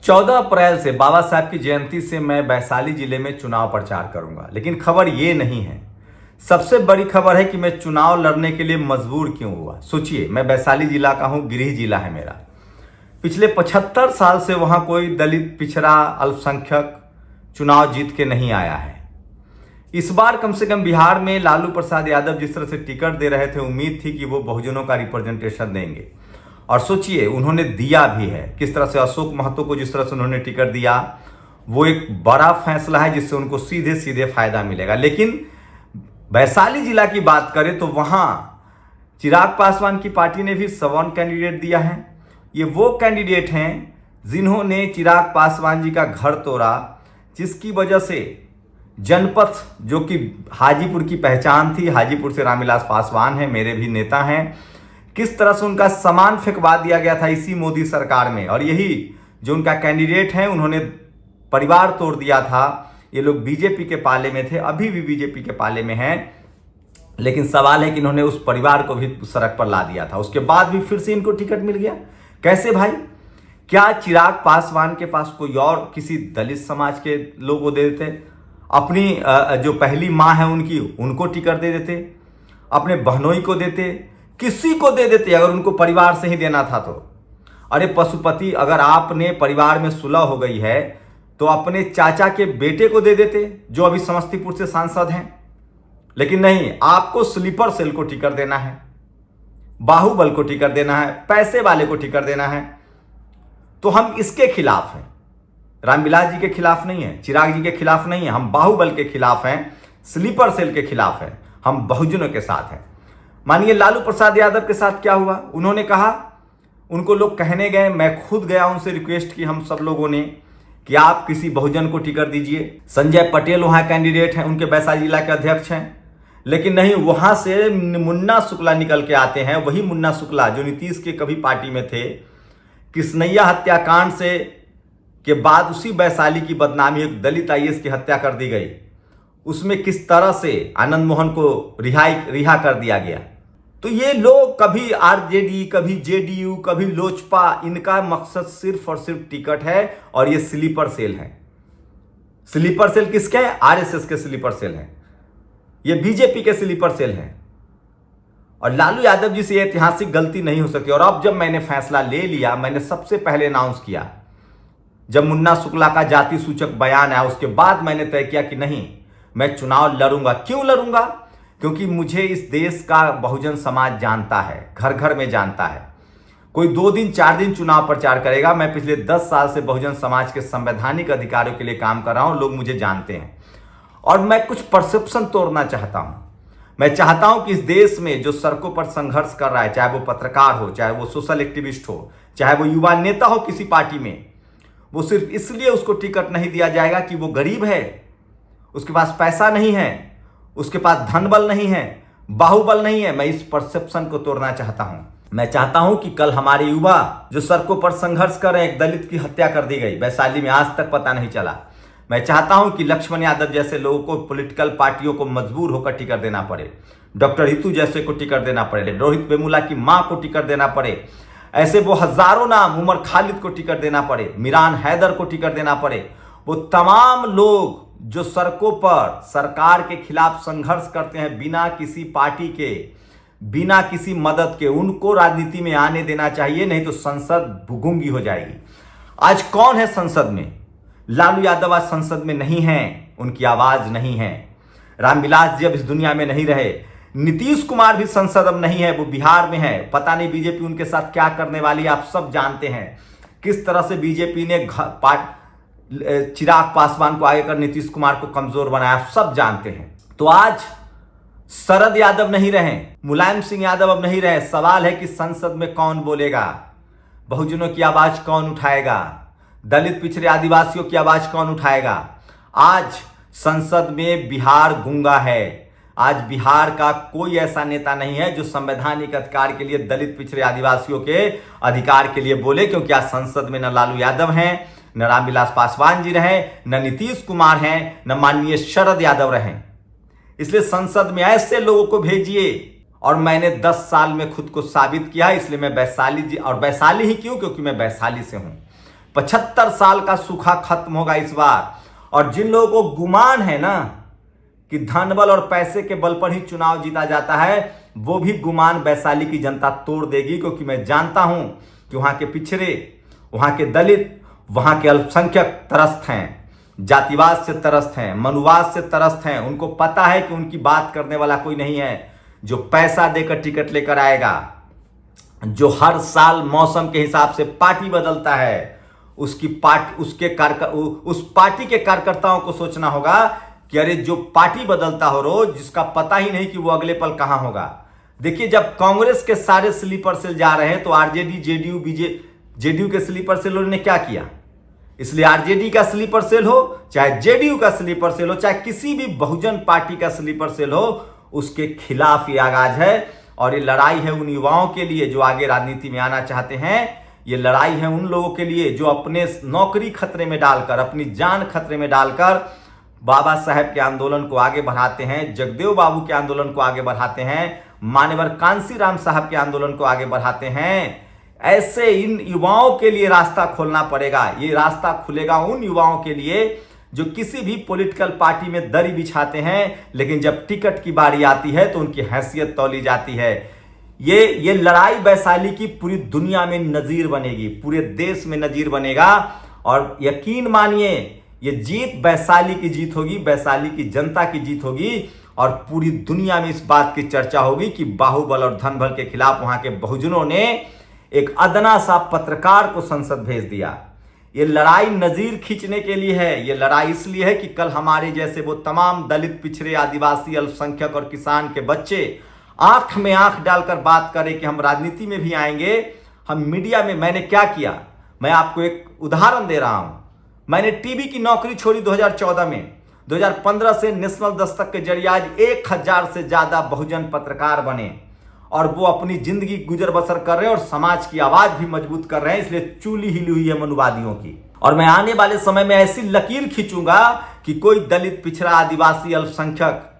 14 अप्रैल से बाबा साहब की जयंती से मैं वैशाली जिले में चुनाव प्रचार करूंगा। लेकिन खबर ये नहीं है, सबसे बड़ी खबर है कि मैं चुनाव लड़ने के लिए मजबूर क्यों हुआ। सोचिए, मैं वैशाली जिला का हूं, गृह जिला है मेरा। पिछले 75 साल से वहां कोई दलित, पिछड़ा, अल्पसंख्यक चुनाव जीत के नहीं आया है। इस बार कम से कम बिहार में लालू प्रसाद यादव जिस तरह से टिकट दे रहे थे, उम्मीद थी कि वो बहुजनों का रिप्रेजेंटेशन देंगे। और सोचिए, उन्होंने दिया भी है। किस तरह से अशोक महतो को जिस तरह से उन्होंने टिकट दिया, वो एक बड़ा फैसला है जिससे उनको सीधे सीधे फायदा मिलेगा। लेकिन वैशाली जिला की बात करें तो वहां चिराग पासवान की पार्टी ने भी 52 कैंडिडेट दिया है। ये वो कैंडिडेट हैं जिन्होंने चिराग पासवान जी का घर तोड़ा, जिसकी वजह से जनपथ, जो कि हाजीपुर की पहचान थी, हाजीपुर से रामविलास पासवान है, मेरे भी नेता हैं, किस तरह से उनका सामान फेंकवा दिया गया था इसी मोदी सरकार में। और यही जो उनका कैंडिडेट है, उन्होंने परिवार तोड़ दिया था। ये लोग बीजेपी के पाले में थे, अभी भी बीजेपी के पाले में हैं। लेकिन सवाल है कि इन्होंने उस परिवार को भी सड़क पर ला दिया था। उसके बाद भी फिर से इनको टिकट मिल गया। कैसे भाई? क्या चिराग पासवान के पास कोई और किसी दलित समाज के लोग को दे देते? अपनी जो पहली माँ है उनको टिकट दे देते, अपने बहनोई को देते, किसी को दे देते अगर उनको परिवार से ही देना था तो। अरे पशुपति, अगर आपने परिवार में सुलह हो गई है तो अपने चाचा के बेटे को दे देते, जो अभी समस्तीपुर से सांसद हैं। लेकिन नहीं, आपको स्लीपर सेल को टिकट देना है, बाहुबल को टिकट देना है, पैसे वाले को टिकट देना है। तो हम इसके खिलाफ हैं, रामविलास जी के खिलाफ नहीं है, चिराग जी के खिलाफ नहीं है। हम बाहुबल के खिलाफ हैं, स्लीपर सेल के खिलाफ हैं, हम बहुजनों के साथ हैं। मानिए लालू प्रसाद यादव के साथ क्या हुआ? उन्होंने कहा, उनको लोग कहने गए, मैं खुद गया, उनसे रिक्वेस्ट की हम सब लोगों ने कि आप किसी बहुजन को टिकट दीजिए। संजय पटेल वहां कैंडिडेट हैं, उनके वैशाली जिला के अध्यक्ष हैं। लेकिन नहीं, वहां से मुन्ना शुक्ला निकल के आते हैं। वही मुन्ना शुक्ला जो नीतीश के कभी पार्टी में थे। कृष्णैया हत्याकांड से के बाद उसी वैशाली की बदनामी, एक दलित आईएएस की हत्या कर दी गई, उसमें किस तरह से आनंद मोहन को रिहा कर दिया गया। तो ये लोग कभी आरजेडी, कभी जेडीयू, कभी लोजपा, इनका मकसद सिर्फ और सिर्फ टिकट है। और ये स्लीपर सेल है। स्लीपर सेल किसके हैं? आरएसएस के स्लीपर सेल हैं, ये बीजेपी के स्लीपर सेल हैं। और लालू यादव जी से ऐतिहासिक गलती नहीं हो सकती। और अब जब मैंने फैसला ले लिया, मैंने सबसे पहले अनाउंस किया जब मुन्ना शुक्ला का जाति सूचक बयान आया, उसके बाद मैंने तय किया कि नहीं, मैं चुनाव लड़ूंगा। क्यों लड़ूंगा? क्योंकि मुझे इस देश का बहुजन समाज जानता है, घर घर में जानता है। कोई 2 दिन 4 दिन चुनाव प्रचार करेगा। मैं पिछले 10 साल से बहुजन समाज के संवैधानिक अधिकारों के लिए काम कर रहा हूं, लोग मुझे जानते हैं। और मैं कुछ परसेप्शन तोड़ना चाहता हूं। मैं चाहता हूं कि इस देश में जो सड़कों पर संघर्ष कर रहा है, चाहे वो पत्रकार हो, चाहे वो सोशल एक्टिविस्ट हो, चाहे वो युवा नेता हो किसी पार्टी में, वो सिर्फ इसलिए उसको टिकट नहीं दिया जाएगा कि वो गरीब है, उसके पास पैसा नहीं है, उसके पास धन बल नहीं है, बाहुबल नहीं है। मैं इस परसेप्शन को तोड़ना चाहता हूं। मैं चाहता हूं कि कल हमारे युवा जो सड़कों पर संघर्ष कर रहे हैं, एक दलित की हत्या कर दी गई वैशाली में, आज तक पता नहीं चला। मैं चाहता हूं कि लक्ष्मण यादव जैसे लोगों को, पॉलिटिकल पार्टियों को मजबूर होकर टिकट देना पड़े, डॉक्टर हितू जैसे को टिकट देना पड़े, रोहित वेमुला की मां को टिकट देना पड़े, ऐसे वो हजारों नाम, उमर खालिद को टिकट देना पड़े, मिरान हैदर को टिकट देना पड़े। वो तमाम लोग जो सड़कों पर सरकार के खिलाफ संघर्ष करते हैं, बिना किसी पार्टी के, बिना किसी मदद के, उनको राजनीति में आने देना चाहिए। नहीं तो संसद भुगुंगी हो जाएगी। आज कौन है संसद में? लालू यादव आज संसद में नहीं है, उनकी आवाज नहीं है। रामविलास जी अब इस दुनिया में नहीं रहे। नीतीश कुमार भी संसद अब नहीं है, वो बिहार में है। पता नहीं बीजेपी उनके साथ क्या करने वाली है, आप सब जानते हैं। किस तरह से बीजेपी ने चिराग पासवान को आगे कर नीतीश कुमार को कमजोर बनाया, आप सब जानते हैं। तो आज शरद यादव नहीं रहे, मुलायम सिंह यादव अब नहीं रहे। सवाल है कि संसद में कौन बोलेगा, बहुजनों की आवाज कौन उठाएगा, दलित, पिछड़े, आदिवासियों की आवाज कौन उठाएगा? आज संसद में बिहार गूंगा है। आज बिहार का कोई ऐसा नेता नहीं है जो संवैधानिक अधिकार के लिए, दलित, पिछड़े, आदिवासियों के अधिकार के लिए बोले। क्योंकि आज संसद में न लालू यादव हैं, न रामविलास पासवान जी रहे, न नीतीश कुमार हैं, न माननीय शरद यादव रहे। इसलिए संसद में ऐसे लोगों को भेजिए। और मैंने 10 साल में खुद को साबित किया, इसलिए मैं वैशाली और वैशाली ही क्यों? क्योंकि मैं वैशाली से हूं। 75 साल का सूखा खत्म होगा इस बार। और जिन लोगों को गुमान है ना कि धन बल और पैसे के बल पर ही चुनाव जीता जाता है, वो भी गुमान वैशाली की जनता तोड़ देगी, क्योंकि मैं जानता हूं कि वहां के पिछड़े, वहां के दलित, वहां के अल्पसंख्यक त्रस्त हैं, जातिवाद से त्रस्त हैं, मनुवाद से त्रस्त हैं। उनको पता है कि उनकी बात करने वाला कोई नहीं है जो पैसा देकर टिकट लेकर आएगा, जो हर साल मौसम के हिसाब से पार्टी बदलता है। उसकी पार्टी, उस पार्टी के कार्यकर्ताओं को सोचना होगा कि अरे जो पार्टी बदलता हो रोज, जिसका पता ही नहीं कि वो अगले पल कहां होगा। देखिए, जब कांग्रेस के सारे स्लीपर सेल जा रहे हैं तो आरजेडी, जेडीयू के स्लीपर सेलों ने क्या किया? इसलिए आरजेडी का स्लीपर सेल हो, चाहे जेडीयू का स्लीपर सेल हो, चाहे किसी भी बहुजन पार्टी का स्लीपर सेल हो, उसके खिलाफ ये आगाज है। और ये लड़ाई है उन युवाओं के लिए जो आगे राजनीति में आना चाहते हैं। ये लड़ाई है उन लोगों के लिए जो अपने नौकरी खतरे में डालकर, अपनी जान खतरे में डालकर बाबा साहेब के आंदोलन को आगे बढ़ाते हैं, जगदेव बाबू के आंदोलन को आगे बढ़ाते हैं, मान्यवर कांसी राम साहब के आंदोलन को आगे बढ़ाते हैं। ऐसे इन युवाओं के लिए रास्ता खोलना पड़ेगा। ये रास्ता खुलेगा उन युवाओं के लिए जो किसी भी पॉलिटिकल पार्टी में दरी बिछाते हैं, लेकिन जब टिकट की बारी आती है तो उनकी हैसियत तौली जाती है। ये लड़ाई वैशाली की पूरी दुनिया में नजीर बनेगी, पूरे देश में नजीर बनेगा। और यकीन मानिए, ये जीत वैशाली की जीत होगी, वैशाली की जनता की जीत होगी। और पूरी दुनिया में इस बात की चर्चा होगी कि बाहुबल और धनबल के खिलाफ वहां के बहुजनों ने एक अदना सा पत्रकार को संसद भेज दिया। ये लड़ाई नजीर खींचने के लिए है। ये लड़ाई इसलिए है कि कल हमारे जैसे वो तमाम दलित, पिछड़े, आदिवासी, अल्पसंख्यक और किसान के बच्चे आंख में आंख डालकर बात करें कि हम राजनीति में भी आएंगे, हम मीडिया में। मैंने क्या किया, मैं आपको एक उदाहरण दे रहा हूं। मैंने टीवी की नौकरी छोड़ी 2014 में। 2015 से नेशनल दस्तक के जरिए आज 1000 से ज्यादा बहुजन पत्रकार बने और वो अपनी जिंदगी गुजर बसर कर रहे हैं और समाज की आवाज भी मजबूत कर रहे हैं। इसलिए चूली हिली हुई है मनुवादियों की। और मैं आने वाले समय में ऐसी लकीर खींचूंगा कि कोई दलित, पिछड़ा, आदिवासी, अल्पसंख्यक,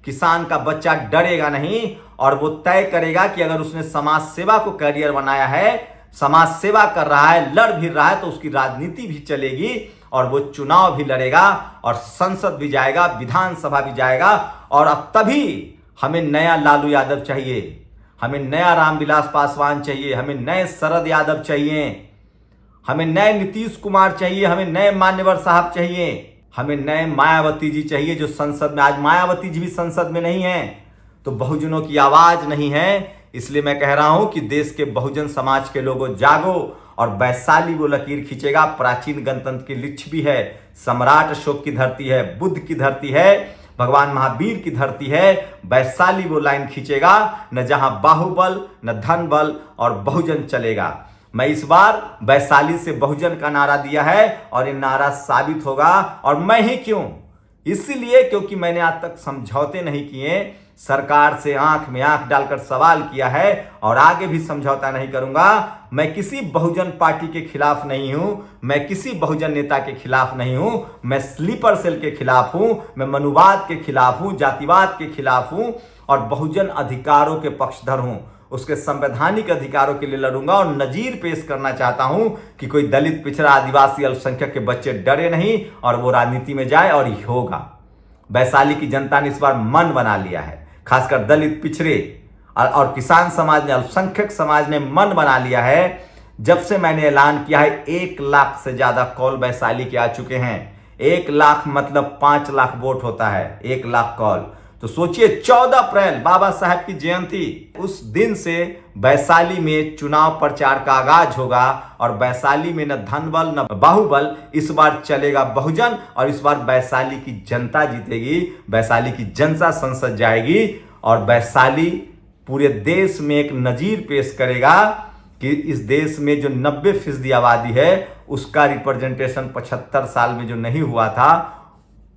किसान का बच्चा डरेगा नहीं। और वो तय करेगा कि अगर उसने समाज सेवा को करियर बनाया है, समाज सेवा कर रहा है, लड़ भी रहा है, तो उसकी राजनीति भी चलेगी और वो चुनाव भी लड़ेगा और संसद भी जाएगा, विधानसभा भी जाएगा। और अब तभी हमें नया लालू यादव चाहिए, हमें नया रामविलास पासवान चाहिए, हमें नए शरद यादव चाहिए, हमें नए नीतीश कुमार चाहिए, हमें नए मान्यवर साहब चाहिए, हमें नए मायावती जी चाहिए जो संसद में। आज मायावती जी भी संसद में नहीं है तो बहुजनों की आवाज नहीं है। इसलिए मैं कह रहा हूं कि देश के बहुजन समाज के लोगों जागो और वैशाली वो लकीर खींचेगा। प्राचीन गणतंत्र की लिच्छवी है, सम्राट अशोक की धरती है, बुद्ध की धरती है, भगवान महावीर की धरती है। वैशाली वो लाइन खींचेगा, न जहां बाहुबल, न धनबल और बहुजन चलेगा। मैं इस बार वैशाली से बहुजन का नारा दिया है और ये नारा साबित होगा। और मैं ही क्यों? इसीलिए क्योंकि मैंने आज तक समझौते नहीं किए, सरकार से आंख में आंख डालकर सवाल किया है और आगे भी समझौता नहीं करूंगा। मैं किसी बहुजन पार्टी के खिलाफ नहीं हूं, मैं किसी बहुजन नेता के खिलाफ नहीं हूं, मैं स्लीपर सेल के खिलाफ हूं, मैं मनुवाद के खिलाफ हूं, जातिवाद के खिलाफ हूं और बहुजन अधिकारों के पक्षधर हूं। उसके संवैधानिक अधिकारों के लिए लड़ूंगा और नजीर पेश करना चाहता हूं कि कोई दलित, पिछड़ा, आदिवासी, अल्पसंख्यक के बच्चे डरे नहीं और वो राजनीति में जाए। और ये होगा। वैशाली की जनता ने इस बार मन बना लिया है, खासकर दलित, पिछड़े और किसान समाज ने, अल्पसंख्यक समाज ने मन बना लिया है। जब से मैंने ऐलान किया है 1 लाख से ज्यादा कॉल वैशाली के आ चुके हैं। 1 लाख मतलब 5 लाख वोट होता है, 1 लाख कॉल। तो सोचिए 14 अप्रैल बाबा साहेब की जयंती, उस दिन से वैशाली में चुनाव प्रचार का आगाज होगा। और वैशाली में न धनबल न बाहुबल, इस बार चलेगा बहुजन और इस बार वैशाली की जनता जीतेगी, वैशाली की जनता संसद जाएगी और वैशाली पूरे देश में एक नजीर पेश करेगा कि इस देश में जो 90% आबादी है उसका रिप्रेजेंटेशन 75 साल में जो नहीं हुआ था,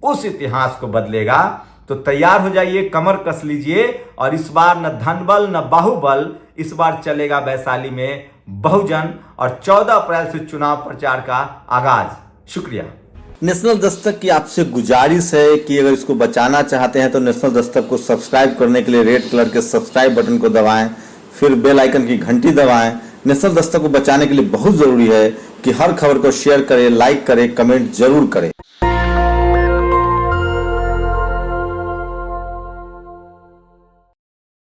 उस इतिहास को बदलेगा। तो तैयार हो जाइए, कमर कस लीजिए। और इस बार न धनबल न बाहुबल, इस बार चलेगा वैशाली में बहुजन और 14 अप्रैल से चुनाव प्रचार का आगाज। शुक्रिया। नेशनल दस्तक की आपसे गुजारिश है कि अगर इसको बचाना चाहते हैं तो नेशनल दस्तक को सब्सक्राइब करने के लिए रेड कलर के सब्सक्राइब बटन को दबाएं, फिर बेल आइकन की घंटी दबाएं। नेशनल दस्तक को बचाने के लिए बहुत जरूरी है कि हर खबर को शेयर करें, लाइक करें, कमेंट जरूर करें।